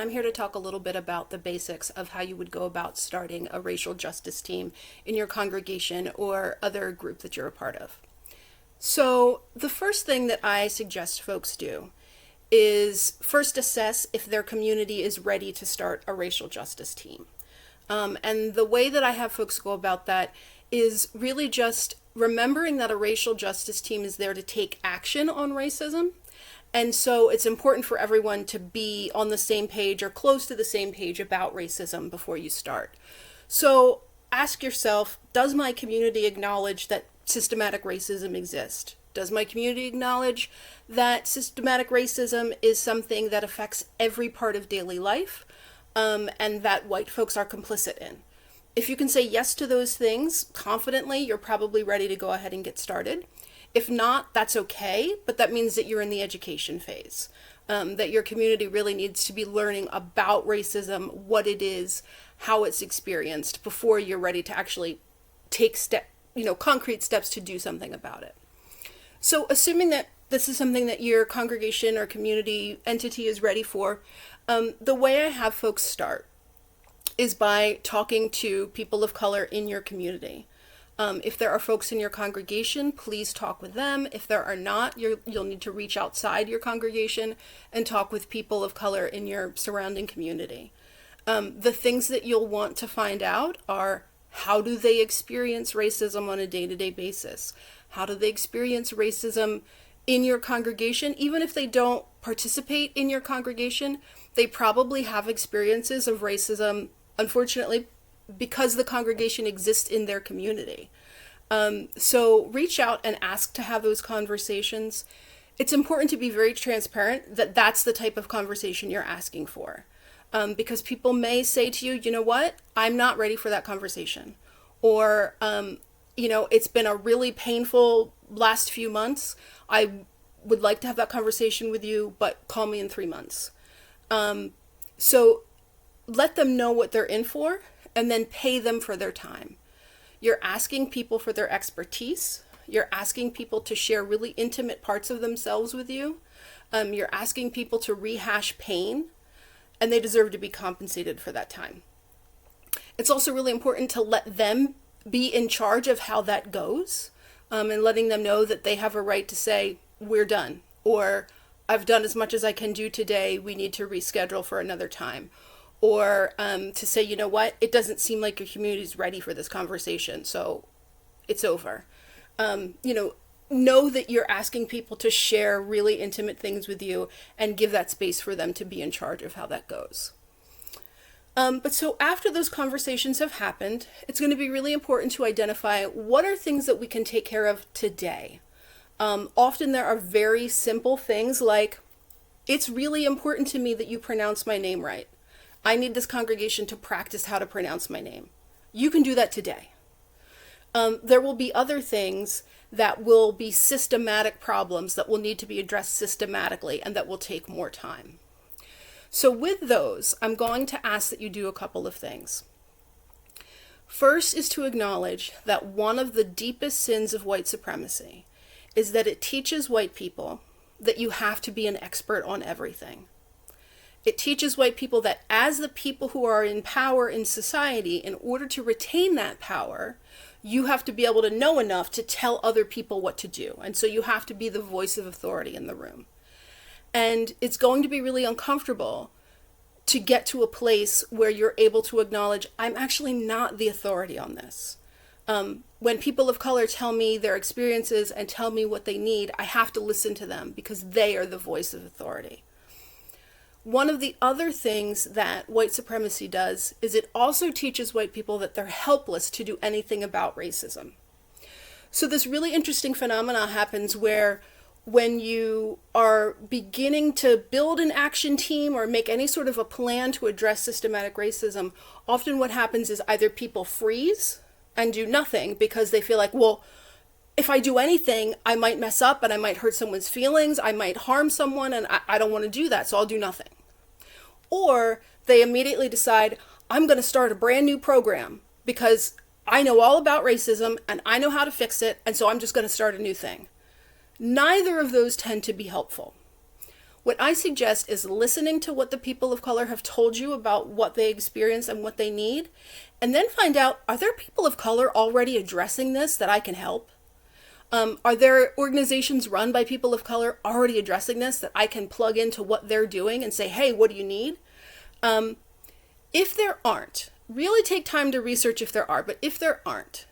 I'm here to talk a little bit about the basics of how you would go about starting a racial justice team in your congregation or other group that you're a part of. So the first thing that I suggest folks do is first assess if their community is ready to start a racial justice team. And the way that I have folks go about that is really just remembering that a racial justice team is there to take action on racism. And so it's important for everyone to be on the same page or close to the same page about racism before you start. So ask yourself, does my community acknowledge that systematic racism exists? Does my community acknowledge that systematic racism is something that affects every part of daily life, and that white folks are complicit in? If you can say yes to those things confidently, you're probably ready to go ahead and get started. If not, that's okay, but that means that you're in the education phase, that your community really needs to be learning about racism, what it is, how it's experienced, before you're ready to actually take concrete steps to do something about it. So assuming that this is something that your congregation or community entity is ready for, the way I have folks start is by talking to people of color in your community. If there are folks in your congregation, please talk with them. If there are not, you'll need to reach outside your congregation and talk with people of color in your surrounding community. The things that you'll want to find out are, how do they experience racism on a day-to-day basis? How do they experience racism in your congregation? Even if they don't participate in your congregation, they probably have experiences of racism, unfortunately, because the congregation exists in their community. So reach out and ask to have those conversations. It's important to be very transparent that that's the type of conversation you're asking for. Because people may say to you, you know what, I'm not ready for that conversation. Or, it's been a really painful last few months. I would like to have that conversation with you, but call me in 3 months. So let them know what they're in for, and then pay them for their time. You're asking people for their expertise. You're asking people to share really intimate parts of themselves with you. You're asking people to rehash pain, and they deserve to be compensated for that time. It's also really important to let them be in charge of how that goes, and letting them know that they have a right to say, we're done, or I've done as much as I can do today, we need to reschedule for another time. Or to say, you know what, it doesn't seem like your community is ready for this conversation, so it's over. Know that you're asking people to share really intimate things with you and give that space for them to be in charge of how that goes. But so after those conversations have happened, it's going to be really important to identify what are things that we can take care of today. Often there are very simple things like, it's really important to me that you pronounce my name right. I need this congregation to practice how to pronounce my name. You can do that today. There will be other things that will be systematic problems that will need to be addressed systematically and that will take more time. So with those, I'm going to ask that you do a couple of things. First is to acknowledge that one of the deepest sins of white supremacy is that it teaches white people that you have to be an expert on everything. It teaches white people that as the people who are in power in society, in order to retain that power, you have to be able to know enough to tell other people what to do. And so you have to be the voice of authority in the room. And it's going to be really uncomfortable to get to a place where you're able to acknowledge, I'm actually not the authority on this. When people of color tell me their experiences and tell me what they need, I have to listen to them because they are the voice of authority. One of the other things that white supremacy does is it also teaches white people that they're helpless to do anything about racism. So this really interesting phenomena happens where when you are beginning to build an action team or make any sort of a plan to address systematic racism, often what happens is either people freeze and do nothing because they feel like, well, if I do anything, I might mess up and I might hurt someone's feelings, I might harm someone, and I don't want to do that, so I'll do nothing. Or they immediately decide, I'm going to start a brand new program because I know all about racism and I know how to fix it, and so I'm just going to start a new thing. Neither of those tend to be helpful. What I suggest is listening to what the people of color have told you about what they experience and what they need, and then find out, are there people of color already addressing this that I can help? Are there organizations run by people of color already addressing this that I can plug into what they're doing and say, hey, what do you need? If there aren't, really take time to research if there are, but if there aren't,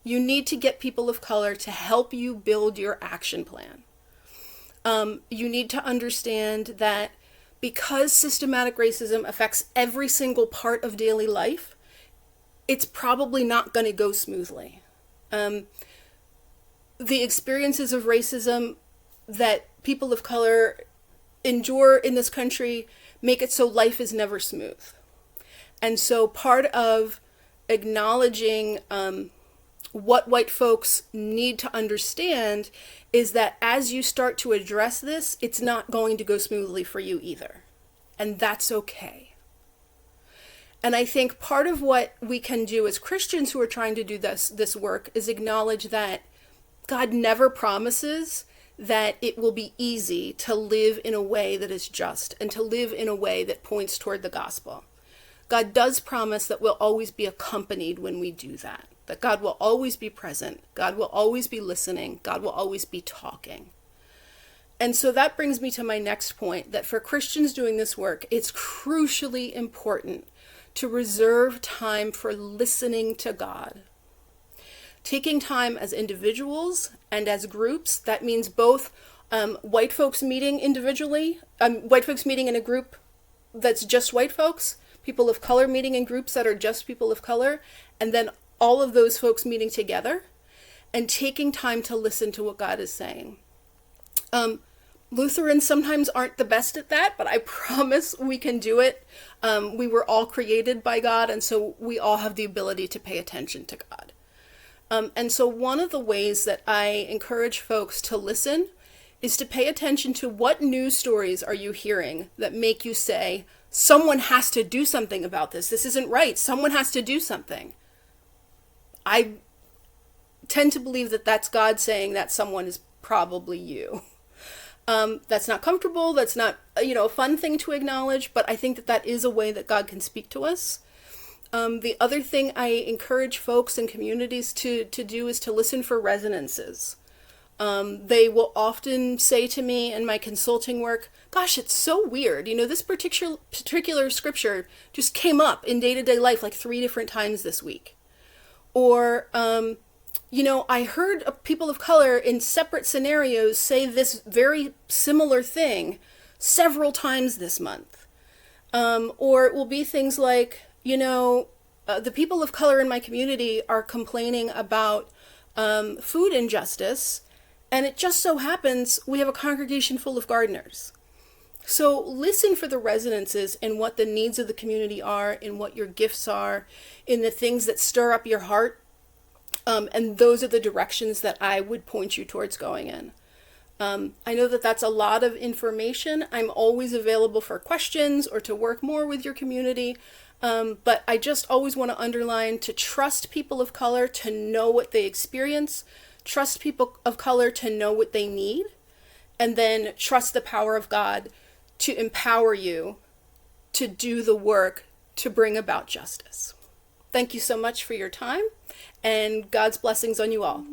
you need to get people of color to help you build your action plan. You need to understand that because systematic racism affects every single part of daily life, it's probably not going to go smoothly. The experiences of racism that people of color endure in this country make it so life is never smooth. And so part of acknowledging what white folks need to understand is that as you start to address this, it's not going to go smoothly for you either. And that's okay. And I think part of what we can do as Christians who are trying to do this work is acknowledge that God never promises that it will be easy to live in a way that is just and to live in a way that points toward the gospel. God does promise that we'll always be accompanied when we do that God will always be present, God will always be listening, God will always be talking. And so that brings me to my next point, that for Christians doing this work, it's crucially important to reserve time for listening to God. Taking time as individuals and as groups, that means both white folks meeting individually, white folks meeting in a group that's just white folks, people of color meeting in groups that are just people of color, and then all of those folks meeting together and taking time to listen to what God is saying. Lutherans sometimes aren't the best at that, but I promise we can do it. We were all created by God, and so we all have the ability to pay attention to God. And so one of the ways that I encourage folks to listen is to pay attention to what news stories are you hearing that make you say, someone has to do something about this. This isn't right. Someone has to do something. I tend to believe that that's God saying that someone is probably you. That's not comfortable. That's not, a fun thing to acknowledge, but I think that that is a way that God can speak to us. The other thing I encourage folks and communities to do is to listen for resonances. They will often say to me in my consulting work, gosh, it's so weird. This particular scripture just came up in day-to-day life like 3 different times this week. Or, I heard people of color in separate scenarios say this very similar thing several times this month. Or it will be things like, the people of color in my community are complaining about food injustice, and it just so happens we have a congregation full of gardeners. So listen for the resonances in what the needs of the community are, in what your gifts are, in the things that stir up your heart, and those are the directions that I would point you towards going in. I know that that's a lot of information. I'm always available for questions or to work more with your community. But I just always want to underline to trust people of color to know what they experience, trust people of color to know what they need, and then trust the power of God to empower you to do the work to bring about justice. Thank you so much for your time, and God's blessings on you all.